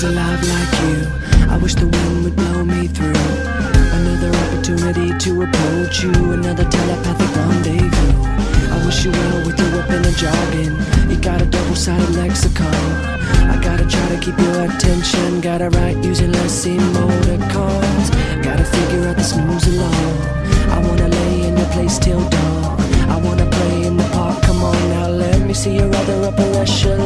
alive like you. I wish the wind would blow me through. Another opportunity to approach you, another telepathic rendezvous. I wish you well with your whipping and jogging. You got a double-sided lexicon. I gotta try to keep your attention. Gotta write using less emoticons. Gotta figure out the snooze along. I wanna lay in your place till dawn. I wanna play in the park, come on now, let me see your other upper echelon.